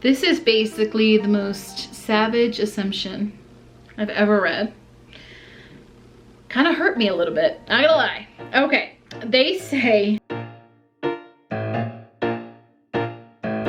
This is basically the most savage assumption I've ever read. Kind of hurt me a little bit, not gonna lie. Okay, they say,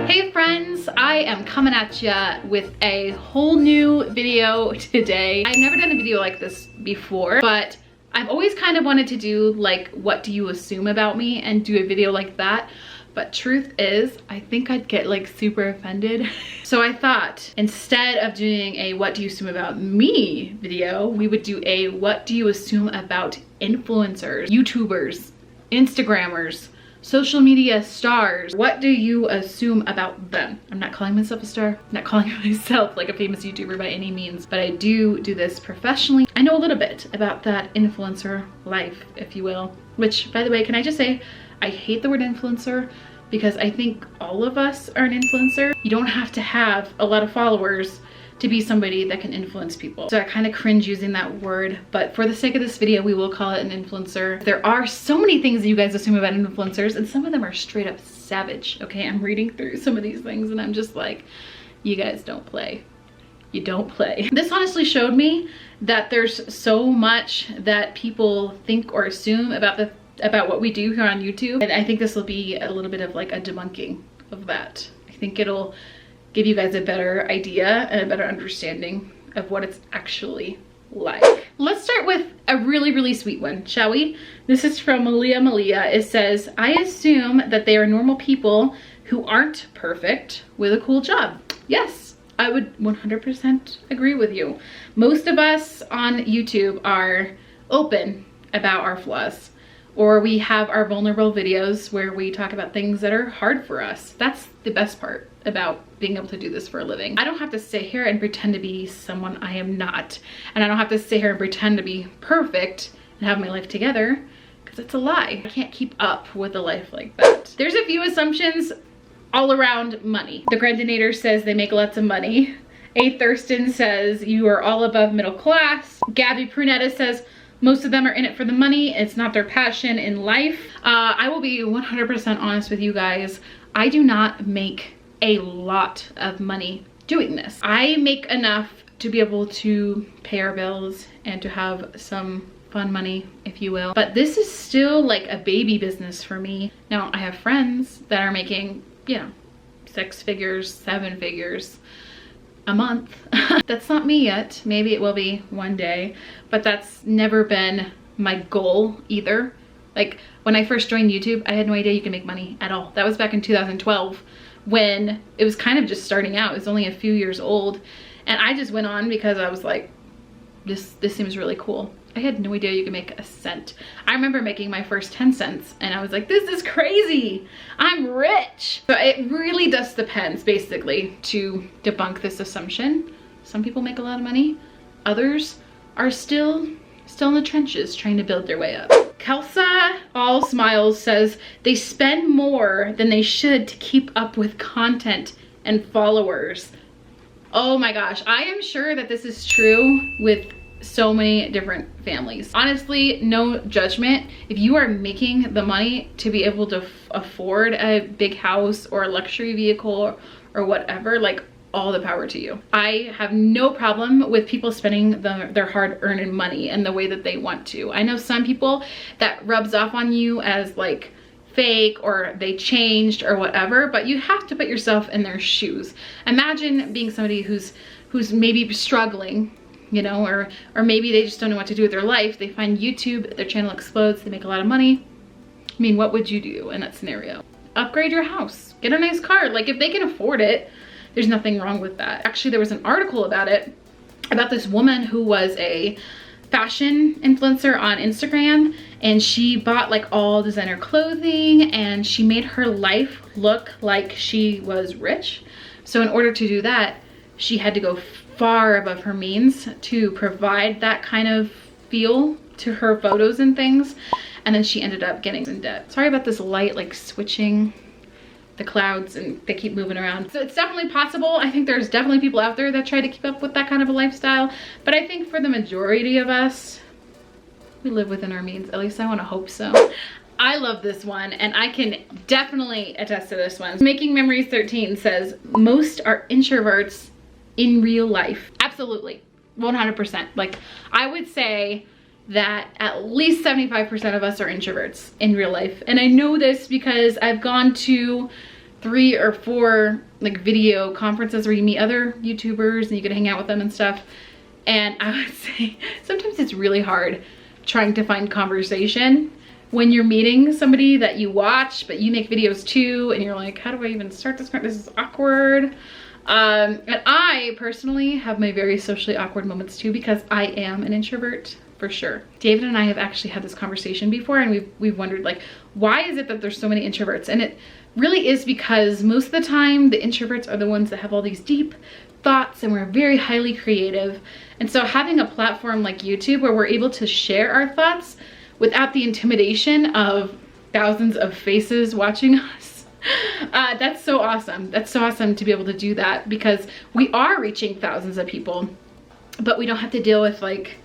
hey friends, I am coming at ya with a whole new video today. I've never done a video like this before, but I've always kind of wanted to do like, what do you assume about me, and do a video like that. But truth is, I think I'd get like super offended. So I thought instead of doing a what do you assume about me video, we would do a what do you assume about influencers, YouTubers, Instagrammers, social media stars. What do you assume about them? I'm not calling myself a star. I'm not calling myself like a famous YouTuber by any means, but I do this professionally. I know a little bit about that influencer life, if you will, which, by the way, can I just say, I hate the word influencer because I think all of us are an influencer. You don't have to have a lot of followers to be somebody that can influence people. So I kind of cringe using that word, but for the sake of this video, we will call it an influencer. There are so many things that you guys assume about influencers, and some of them are straight up savage, okay? I'm reading through some of these things and I'm just like, you guys don't play. You don't play. This honestly showed me that there's so much that people think or assume about what we do here on YouTube. And I think this will be a little bit of like a debunking of that. I think it'll give you guys a better idea and a better understanding of what it's actually like. Let's start with a really, really sweet one, shall we? This is from Malia. It says, I assume that they are normal people who aren't perfect with a cool job. Yes, I would 100% agree with you. Most of us on YouTube are open about our flaws, or we have our vulnerable videos where we talk about things that are hard for us. That's the best part about being able to do this for a living. I don't have to sit here and pretend to be someone I am not. And I don't have to sit here and pretend to be perfect and have my life together, because it's a lie. I can't keep up with a life like that. There's a few assumptions all around money. The Grandinator says they make lots of money. A Thurston says you are all above middle class. Gabby Prunetta says most of them are in it for the money. It's not their passion in life. I will be 100% honest with you guys. I do not make a lot of money doing this. I make enough to be able to pay our bills and to have some fun money, if you will. But this is still like a baby business for me. Now, I have friends that are making, you know, 6 figures, 7 figures a month. That's not me yet. Maybe it will be one day, but that's never been my goal either. Like when I first joined YouTube, I had no idea you could make money at all. That was back in 2012 when it was kind of just starting out. It was only a few years old, and I just went on because I was like, this seems really cool. I had no idea you could make a cent. I remember making my first 10 cents and I was like, this is crazy. I'm rich. So it really just depends, basically, to debunk this assumption. Some people make a lot of money. Others are still in the trenches trying to build their way up. Kelsa All Smiles says they spend more than they should to keep up with content and followers. Oh my gosh, I am sure that this is true with so many different families. Honestly, no judgment. If you are making the money to be able to afford a big house or a luxury vehicle or whatever, like, all the power to you. I have no problem with people spending their hard-earned money in the way that they want to. I know some people that rubs off on you as like fake or they changed or whatever, but you have to put yourself in their shoes. Imagine being somebody who's maybe struggling, you know, or maybe they just don't know what to do with their life. They find YouTube, their channel explodes, they make a lot of money. I mean, what would you do in that scenario? Upgrade your house, get a nice car. Like, if they can afford it, there's nothing wrong with that. Actually, there was an article about it, about this woman who was a fashion influencer on Instagram, and she bought like all designer clothing and she made her life look like she was rich. So in order to do that, she had to go far above her means to provide that kind of feel to her photos and things. And then she ended up getting in debt. Sorry about this light like switching the clouds, and they keep moving around. So it's definitely possible. I think there's definitely people out there that try to keep up with that kind of a lifestyle, but I think for the majority of us, we live within our means. At least I want to hope so. I love this one, and I can definitely attest to this one. Making Memories 13 says, most are introverts in real life. Absolutely, 100%. Like, I would say that at least 75% of us are introverts in real life. And I know this because I've gone to 3 or 4 like video conferences where you meet other YouTubers and you get to hang out with them and stuff. And I would say sometimes it's really hard trying to find conversation when you're meeting somebody that you watch, but you make videos too, and you're like, how do I even start this? This is awkward. And I personally have my very socially awkward moments too, because I am an introvert for sure. David and I have actually had this conversation before, and we've wondered, like, why is it that there's so many introverts? And it really is because most of the time the introverts are the ones that have all these deep thoughts, and we're very highly creative. And so having a platform like YouTube where we're able to share our thoughts without the intimidation of thousands of faces watching us, that's so awesome. That's so awesome to be able to do that, because we are reaching thousands of people, but we don't have to deal with like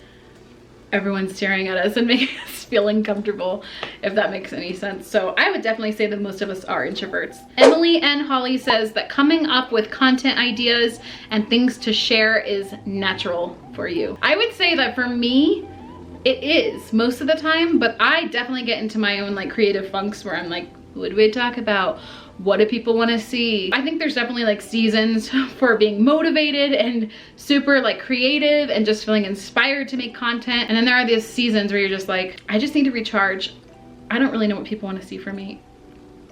everyone staring at us and making us feel uncomfortable, if that makes any sense. So I would definitely say that most of us are introverts. Emily N. Holly says that coming up with content ideas and things to share is natural for you. I would say that for me, it is most of the time, but I definitely get into my own like creative funks where I'm like, what do we talk about? What do people want to see? I think there's definitely like seasons for being motivated and super like creative and just feeling inspired to make content. And then there are these seasons where you're just like, I just need to recharge. I don't really know what people want to see from me.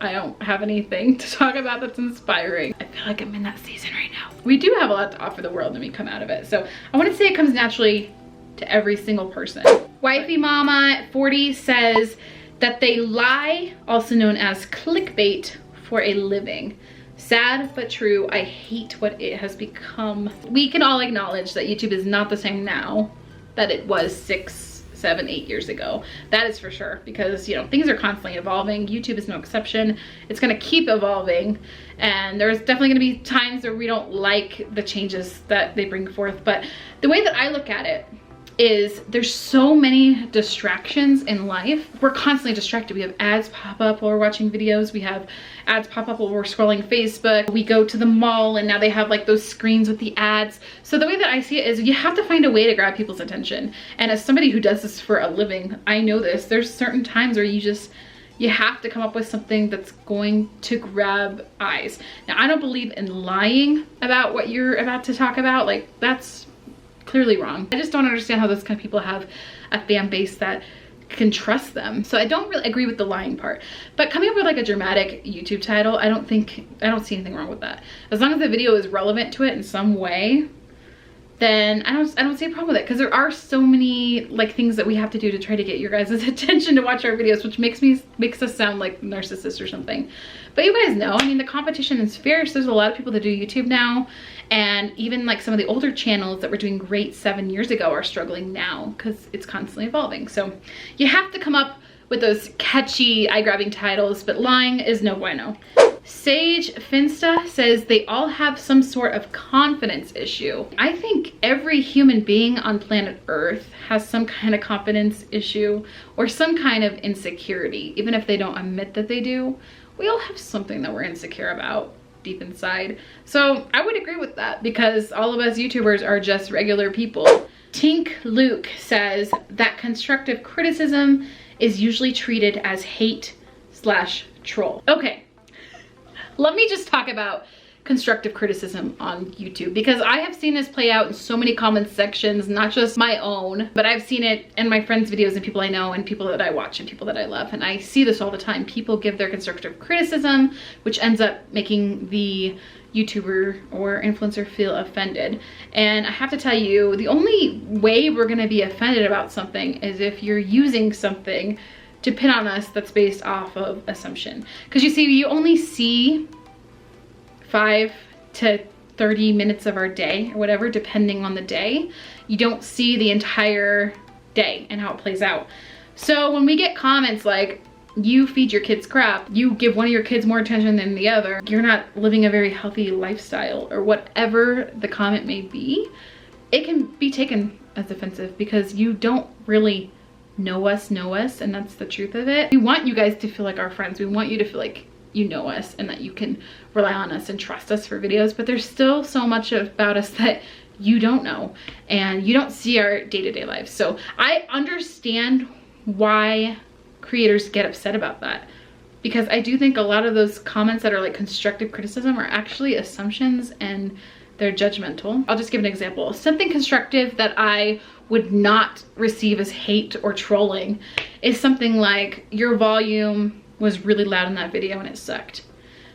I don't have anything to talk about that's inspiring. I feel like I'm in that season right now. We do have a lot to offer the world and we come out of it. So I wouldn't say it comes naturally to every single person. Wifey Mama 40 says that they lie, also known as clickbait, for a living. Sad but true. I hate what it has become. We can all acknowledge that YouTube is not the same now that it was 6, 7, 8 years ago. That is for sure, because you know, things are constantly evolving. YouTube is no exception. It's gonna keep evolving, and there's definitely gonna be times where we don't like the changes that they bring forth. But the way that I look at it is there's so many distractions in life. We're constantly distracted. We have ads pop up while we're watching videos. We have ads pop up while we're scrolling Facebook. We go to the mall and now they have like those screens with the ads. So the way that I see it is you have to find a way to grab people's attention. And as somebody who does this for a living, I know this. There's certain times where you have to come up with something that's going to grab eyes. Now, I don't believe in lying about what you're about to talk about. Like, that's clearly wrong. I just don't understand how those kind of people have a fan base that can trust them. So I don't really agree with the lying part. But coming up with like a dramatic YouTube title, I don't see anything wrong with that. As long as the video is relevant to it in some way, then I don't see a problem with it, because there are so many like things that we have to do to try to get your guys' attention to watch our videos, which makes us sound like narcissists or something. But you guys know, I mean, the competition is fierce. There's a lot of people that do YouTube now, and even like some of the older channels that were doing great 7 years ago are struggling now because it's constantly evolving. So you have to come up with those catchy, eye-grabbing titles, but lying is no bueno. Sage Finsta says they all have some sort of confidence issue. I think every human being on planet Earth has some kind of confidence issue or some kind of insecurity, even if they don't admit that they do. We all have something that we're insecure about deep inside. So I would agree with that, because all of us YouTubers are just regular people. Tink Luke says that constructive criticism is usually treated as hate/troll. Okay, let me just talk about constructive criticism on YouTube, because I have seen this play out in so many comment sections, not just my own, but I've seen it in my friends' videos and people I know and people that I watch and people that I love. And I see this all the time. People give their constructive criticism, which ends up making the YouTuber or influencer feel offended. And I have to tell you, the only way we're gonna be offended about something is if you're using something to pin on us that's based off of assumption. Because you see, you only see 5 to 30 minutes of our day or whatever, depending on the day. You don't see the entire day and how it plays out. So when we get comments like, you feed your kids crap, you give one of your kids more attention than the other, you're not living a very healthy lifestyle, or whatever the comment may be, it can be taken as offensive because you don't really know us, and that's the truth of it. We want you guys to feel like our friends. We want you to feel like you know us and that you can rely on us and trust us for videos, but there's still so much about us that you don't know and you don't see our day-to-day lives. So I understand why creators get upset about that, because I do think a lot of those comments that are like constructive criticism are actually assumptions and they're judgmental. I'll just give an example. Something constructive that I would not receive as hate or trolling is something like, your volume was really loud in that video and it sucked,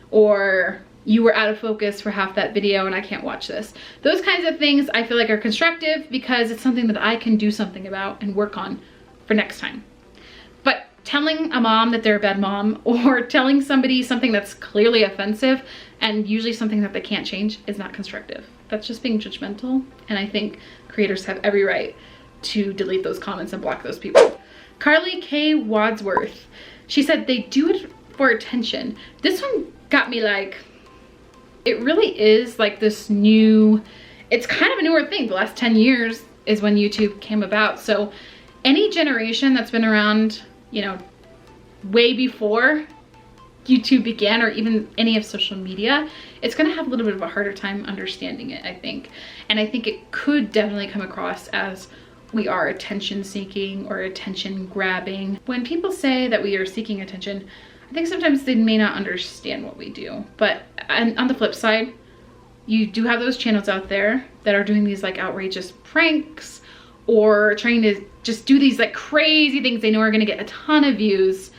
or you were out of focus for half that video and I can't watch this. Those kinds of things I feel like are constructive because it's something that I can do something about and work on for next time. But telling a mom that they're a bad mom, or telling somebody something that's clearly offensive and usually something that they can't change, is not constructive. That's just being judgmental, and I think creators have every right to delete those comments and block those people. Carly K. Wadsworth, she said they do it for attention. This one got me like, it really is like this new, it's kind of a newer thing. The last 10 years is when YouTube came about. So any generation that's been around, you know, way before YouTube began, or even any of social media, it's gonna have a little bit of a harder time understanding it, I think. And I think it could definitely come across as we are attention seeking or attention grabbing. When people say that we are seeking attention, I think sometimes they may not understand what we do. But on the flip side, you do have those channels out there that are doing these like outrageous pranks or trying to just do these like crazy things they know are gonna get a ton of views,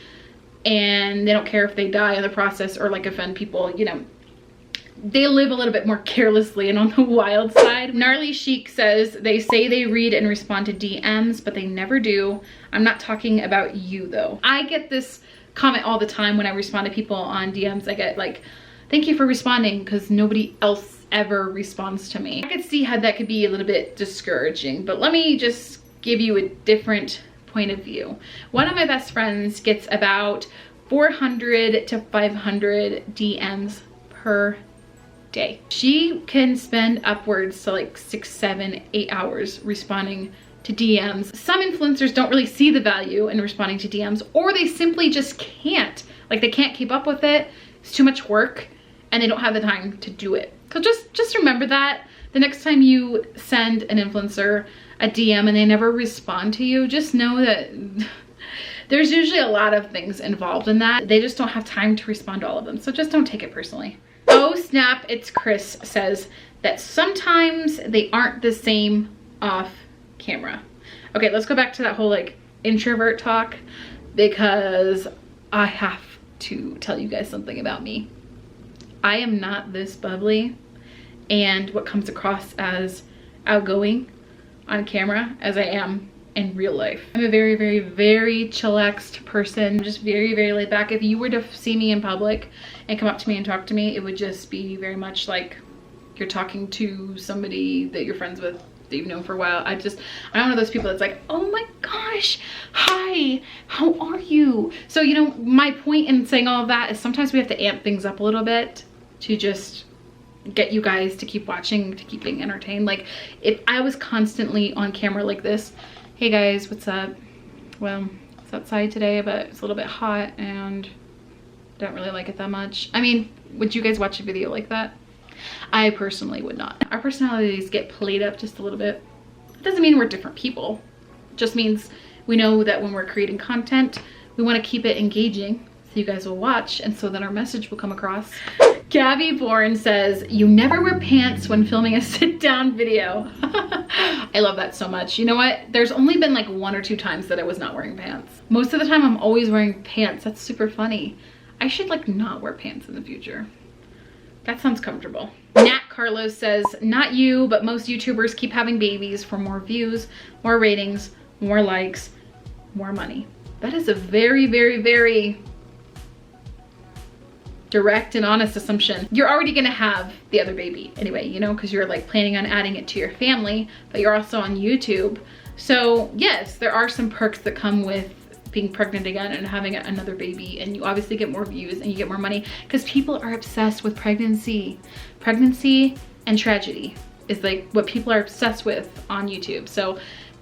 and they don't care if they die in the process or like offend people, you know. They live a little bit more carelessly and on the wild side. Gnarly Chic says, they say they read and respond to DMs, but they never do. I'm not talking about you though. I get this comment all the time when I respond to people on DMs. I get like, thank you for responding, because nobody else ever responds to me. I could see how that could be a little bit discouraging, but let me just give you a different point of view. One of my best friends gets about 400 to 500 DMs per day. She can spend upwards to like 6, 7, 8 hours responding to DMs. Some influencers don't really see the value in responding to DMs, or they simply just can't. Like, they can't keep up with it. It's too much work and they don't have the time to do it. So just remember that the next time you send an influencer a DM and they never respond to you, just know that there's usually a lot of things involved in that. They just don't have time to respond to all of them. So just don't take it personally. Oh snap, it's Chris says that sometimes they aren't the same off camera. Okay, let's go back to that whole like introvert talk, because I have to tell you guys something about me. I am not this bubbly and what comes across as outgoing on camera as I am in real life. I'm a very, very, very chillaxed person. I'm just very, very laid back. If you were to see me in public and come up to me and talk to me, it would just be very much like you're talking to somebody that you're friends with, that you've known for a while. I'm one of those people that's like, oh my gosh, hi, how are you? So, you know, my point in saying all of that is sometimes we have to amp things up a little bit to just get you guys to keep watching, to keep being entertained. Like, if I was constantly on camera like this, hey guys, what's up? Well, it's outside today, but it's a little bit hot and I don't really like it that much. I mean, would you guys watch a video like that? I personally would not. Our personalities get played up just a little bit. It doesn't mean we're different people. It just means we know that when we're creating content, we want to keep it engaging so you guys will watch, and so then our message will come across. Gabby Bourne says, you never wear pants when filming a sit-down video. I love that so much. You know what? There's only been like 1 or 2 times that I was not wearing pants. Most of the time I'm always wearing pants. That's super funny. I should like not wear pants in the future. That sounds comfortable. Nat Carlos says, not you, but most YouTubers keep having babies for more views, more ratings, more likes, more money. That is a very, very, very direct and honest assumption. You're already gonna have the other baby anyway, you know, because you're like planning on adding it to your family, but you're also on YouTube. So yes, there are some perks that come with being pregnant again and having another baby, and you obviously get more views and you get more money because people are obsessed with pregnancy. Pregnancy and tragedy is like what people are obsessed with on YouTube. So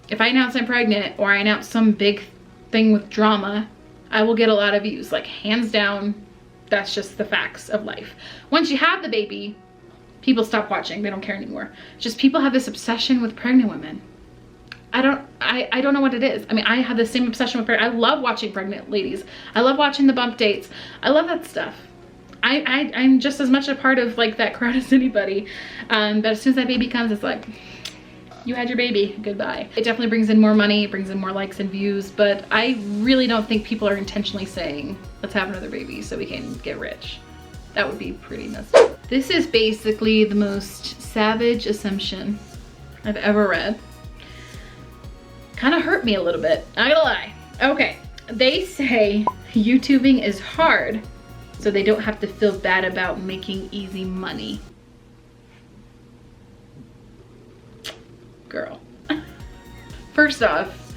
if I announce I'm pregnant or I announce some big thing with drama, I will get a lot of views. Like, hands down, that's just the facts of life. Once you have the baby, people stop watching. They don't care anymore. Just people have this obsession with pregnant women. I don't know what it is. I mean, I have the same obsession with pregnant. I love watching pregnant ladies. I love watching the bump dates. I love that stuff. I'm just as much a part of like that crowd as anybody. But as soon as that baby comes, it's like, you had your baby, goodbye. It definitely brings in more money, it brings in more likes and views, but I really don't think people are intentionally saying, let's have another baby so we can get rich. That would be pretty messed up. This is basically the most savage assumption I've ever read. Kind of hurt me a little bit, not gonna lie. Okay, they say YouTubing is hard, so they don't have to feel bad about making easy money. Girl. First off,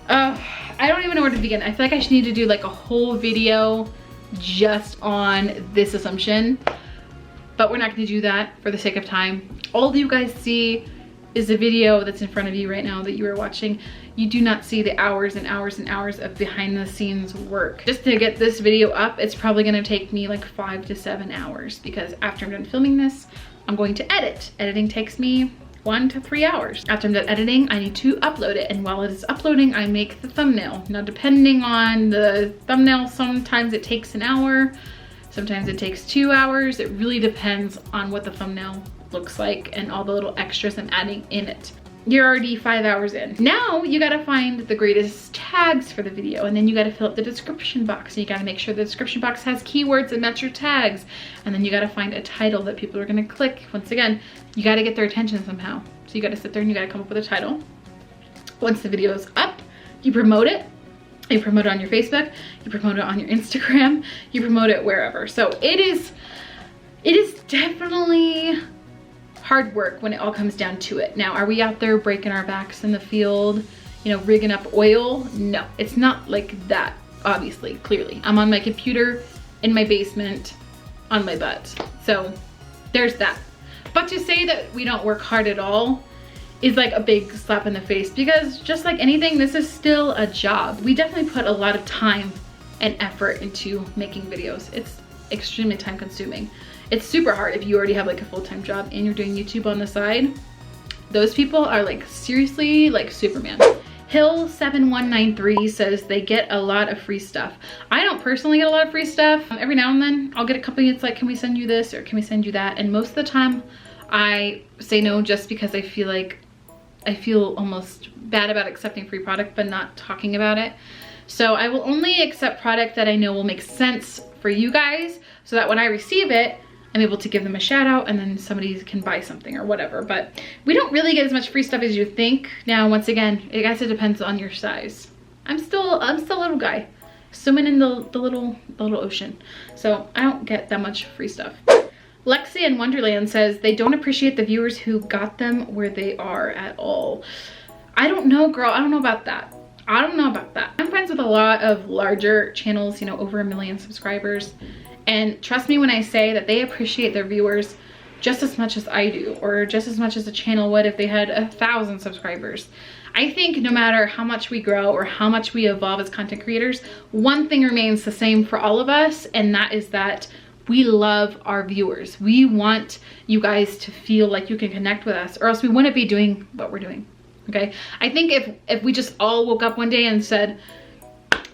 I don't even know where to begin. I feel like I should need to do like a whole video just on this assumption, but we're not going to do that for the sake of time. All you guys see is the video that's in front of you right now that you are watching. You do not see the hours and hours and hours of behind the scenes work. Just to get this video up, it's probably going to take me like 5 to 7 hours, because after I'm done filming this, I'm going to edit. Editing takes me 1 to 3 hours. After I'm done editing, I need to upload it, and while it is uploading, I make the thumbnail. Now, depending on the thumbnail, sometimes it takes an hour, sometimes it takes 2 hours. It really depends on what the thumbnail looks like and all the little extras I'm adding in it. You're already 5 hours in. Now you gotta find the greatest tags for the video, and then you gotta fill up the description box, and you gotta make sure the description box has keywords that match your tags, and then you gotta find a title that people are gonna click. Once again, you gotta get their attention somehow. So you gotta sit there and you gotta come up with a title. Once the video is up, you promote it. You promote it on your Facebook, you promote it on your Instagram, you promote it wherever. So it is definitely hard work when it all comes down to it. Now, are we out there breaking our backs in the field, you know, rigging up oil? No, it's not like that, obviously, clearly. I'm on my computer in my basement on my butt. So there's that. But to say that we don't work hard at all is like a big slap in the face, because just like anything, this is still a job. We definitely put a lot of time and effort into making videos. It's extremely time consuming. It's super hard if you already have like a full-time job and you're doing YouTube on the side. Those people are like seriously like Superman. Hill7193 says they get a lot of free stuff. I don't personally get a lot of free stuff. Every now and then I'll get a couple that's like, can we send you this or can we send you that? And most of the time I say no, just because I feel almost bad about accepting free product but not talking about it. So I will only accept product that I know will make sense for you guys, so that when I receive it, I'm able to give them a shout out and then somebody can buy something or whatever. But we don't really get as much free stuff as you think. Now, once again, I guess it depends on your size. I'm still a little guy swimming in the little ocean. So I don't get that much free stuff. Lexi in Wonderland says they don't appreciate the viewers who got them where they are at all. I don't know, girl. I don't know about that. I don't know about that. I'm friends with a lot of larger channels, you know, over 1 million subscribers. And trust me when I say that they appreciate their viewers just as much as I do, or just as much as a channel would if they had 1,000 subscribers. I think no matter how much we grow or how much we evolve as content creators, one thing remains the same for all of us, and that is that we love our viewers. We want you guys to feel like you can connect with us, or else we wouldn't be doing what we're doing. Okay, I think if we just all woke up one day and said,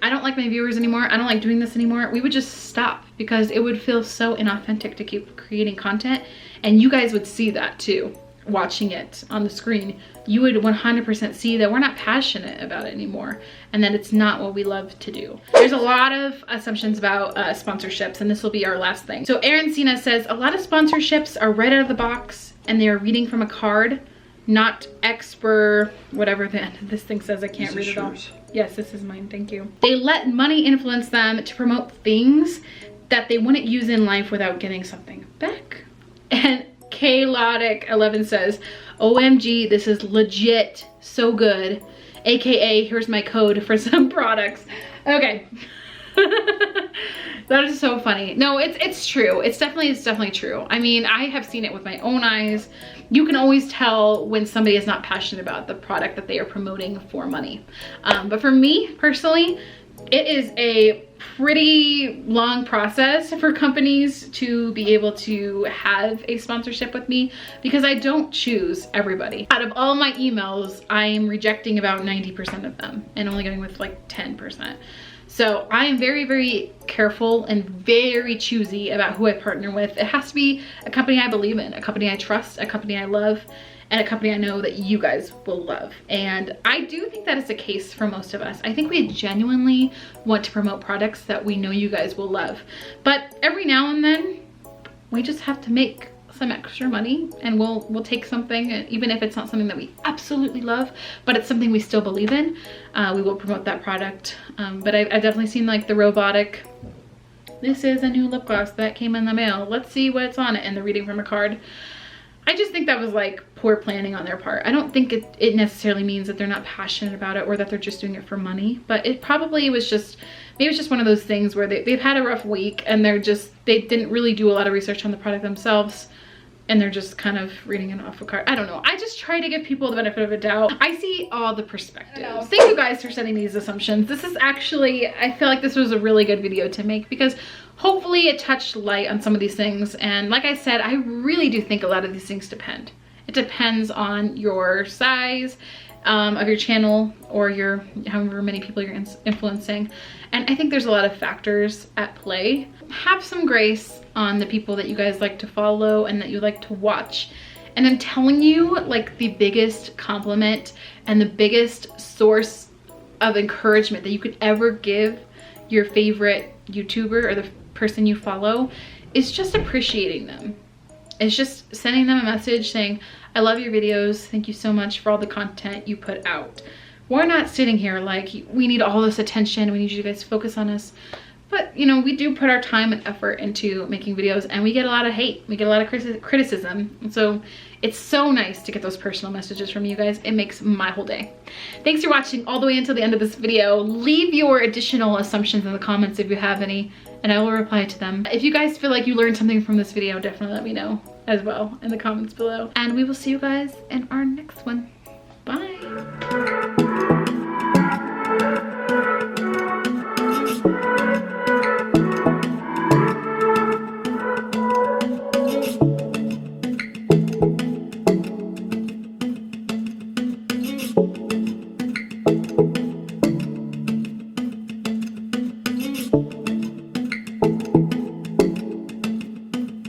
I don't like my viewers anymore, I don't like doing this anymore, we would just stop, because it would feel so inauthentic to keep creating content. And you guys would see that too, watching it on the screen. You would 100% see that we're not passionate about it anymore, and that it's not what we love to do. There's a lot of assumptions about sponsorships, and this will be our last thing. So Aaron Cena says a lot of sponsorships are right out of the box and they are reading from a card, not expert, whatever this thing says. I can't read it all. Yes, this is mine, thank you. They let money influence them to promote things that they wouldn't use in life without getting something back. And K-Lotic11 says, OMG, this is legit so good. AKA, here's my code for some products. Okay. That is so funny. No, it's true. It's definitely true. I mean, I have seen it with my own eyes. You can always tell when somebody is not passionate about the product that they are promoting for money. But for me personally, it is a pretty long process for companies to be able to have a sponsorship with me, because I don't choose everybody. Out of all my emails, I'm rejecting about 90% of them and only going with like 10%. So I am very, very careful and very choosy about who I partner with. It has to be a company I believe in, a company I trust, a company I love, and a company I know that you guys will love. And I do think that is the case for most of us. I think we genuinely want to promote products that we know you guys will love. But every now and then, we just have to make some extra money, and we'll take something, even if it's not something that we absolutely love, but it's something we still believe in. We will promote that product. But I've definitely seen like the robotic, this is a new lip gloss that came in the mail, let's see what's on it, and the reading from a card. I just think that was like poor planning on their part. I don't think it necessarily means that they're not passionate about it or that they're just doing it for money, but it probably was just, maybe it's just one of those things where they've had a rough week and they didn't really do a lot of research on the product themselves, and they're just kind of reading it off a card. I don't know. I just try to give people the benefit of a doubt. I see all the perspectives. Thank you guys for setting these assumptions. This is actually, I feel like this was a really good video to make, because hopefully it touched light on some of these things. And like I said, I really do think a lot of these things depend. It depends on your size of your channel, or your however many people you're influencing. And I think there's a lot of factors at play. Have some grace on the people that you guys like to follow and that you like to watch. And I'm telling you, like, the biggest compliment and the biggest source of encouragement that you could ever give your favorite YouTuber or the person you follow is just appreciating them. It's just sending them a message saying, I love your videos. Thank you so much for all the content you put out. We're not sitting here like, we need all this attention, we need you guys to focus on us. But, you know, we do put our time and effort into making videos, and we get a lot of hate. We get a lot of criticism. And so it's so nice to get those personal messages from you guys. It makes my whole day. Thanks for watching all the way until the end of this video. Leave your additional assumptions in the comments if you have any, and I will reply to them. If you guys feel like you learned something from this video, definitely let me know as well in the comments below. And we will see you guys in our next one. Bye.